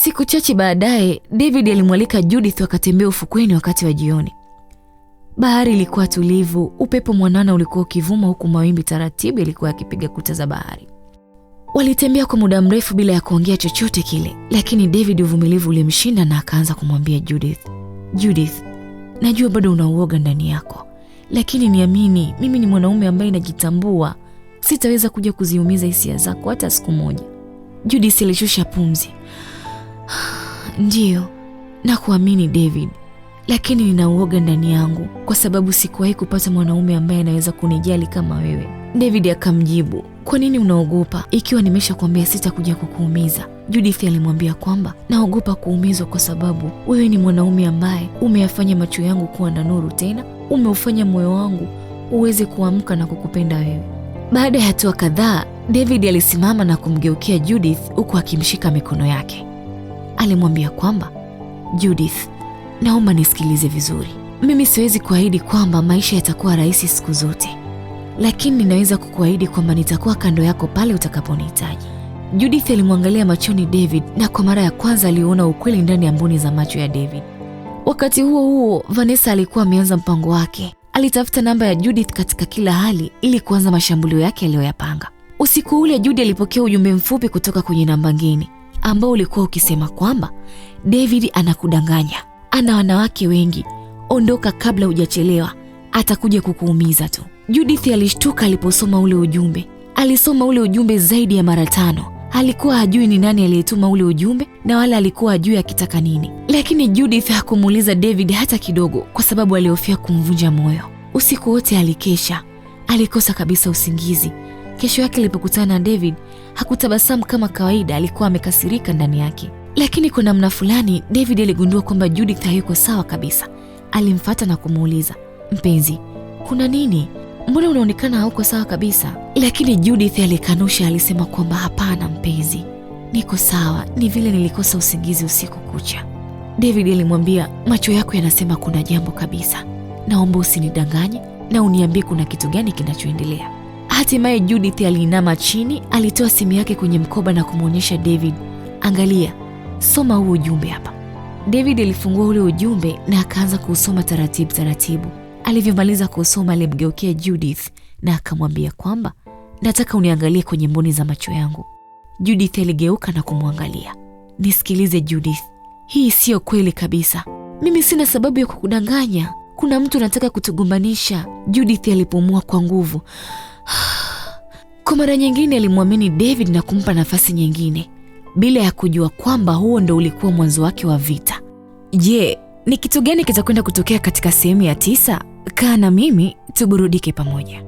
Siku chache baadaye, David alimwalika Judith wakatembea ufukweni wakati wa jioni. Bahari ilikuwa tulivu, upepo mwanana ulikuwa ukivuma huku mawimbi taratibu yalikuwa yakipiga kuta za bahari. Walitembea kwa muda mrefu bila ya kuongea chochote kile, lakini David uvumilivu ulimshinda na akaanza kumwambia Judith, najua bado una uoga ndani yako, lakini niamini, mimi ni mwanaume ambaye najitambua. Sitaweza kuja kuziumiza hisia zako hata siku moja. Judith alishusha pumzi. Ndiyo, nakuamini David, lakini nina uoga ndani yangu kwa sababu sikuwahi kupata mwanaume ambaye anaweza kunijali kama wewe. David akamjibu, kwa nini unaogopa ikiwa nimeshakwambia sitakuja kukuumiza? Judith alimwambia kwamba naogopa kuumizwa kwa sababu wewe ni mwanaume ambaye umeyafanya macho yangu kuwa na nuru tena, umeufanya moyo wangu uweze kuamka na kukupenda wewe. Baada ya hatua kadhaa, David alisimama na kumgeukia Judith huku akimshika mikono yake. Alimwambia kwamba, Judith, naomba nisikilize vizuri. Mimi siwezi kuahidi kwamba maisha yatakuwa rahisi siku zote, lakini ninaweza kukuahidi kwamba nitakuwa kando yako pale utakaponihitaji. Judith alimwangalia machoni David na kwa mara ya kwanza aliona ukweli ndani ya mboni za macho ya David. Wakati huo Vanessa alikuwa ameanza mpango wake. Alitafuta namba ya Judith katika kila hali ili kuanza mashambulio yake aliyoyapanga. Usiku ule Judy alipokea ujumbe mfupi kutoka kwenye namba ngeni ambao ulikuwa ukisema kwamba David anakudanganya, ana wanawake wengi, ondoka kabla hujachelewa, atakuja kukuumiza tu. Judith alishtuka aliposoma ule ujumbe. Alisoma ule ujumbe zaidi ya mara 5. Alikuwa hajui ni nani aliyetuma ule ujumbe na wala alikuwa hajui akitaka nini. Lakini Judith hakumuuliza David hata kidogo kwa sababu alihofia kumvunja moyo. Usiku wote alikesha, alikosa kabisa usingizi. Kesho yake alipokutana na David, hakutabasamu kama kawaida, alikuwa amekasirika ndani yake. Lakini kwa namna fulani David aligundua kwamba Judith hayuko sawa kabisa. Alimfuata na kumuuliza, mpenzi, kuna nini? Mbona unaonekana hauko sawa kabisa? Lakini Judith alikanusha, alisema kwamba hapana mpenzi, niko sawa, ni vile nilikosa usingizi usiku kucha. David alimwambia, macho yako yanasema kuna jambo kabisa. Naomba usinidanganye na uniambie kuna kitu gani kinachoendelea. Hatimaye Judith aliinama chini, alitoa simu yake kwenye mkoba na kumuonyesha David, angalia, soma huu ujumbe hapa. David alifungua ule ujumbe na akaanza kusoma taratibu. Alivyomaliza kusoma alimgeukia Judith na akamwambia kwamba, nataka uniangalie kwenye mboni za macho yangu. Judith aligeuka na kumwangalia. Nisikilize Judith, hii sio kweli kabisa. Mimi sina sababu ya kukudanganya. Kuna mtu anataka kutugombanisha. Judith alipumua kwa nguvu. Kwa mara nyingine alimwamini David na kumpa nafasi nyingine, bila ya kujua kwamba huo ndo ulikuwa mwanzo wake wa vita. Je, ni kitu gani kitakwenda kutokea katika sehemu ya 9? Kaa na mimi tuburudike pamoja.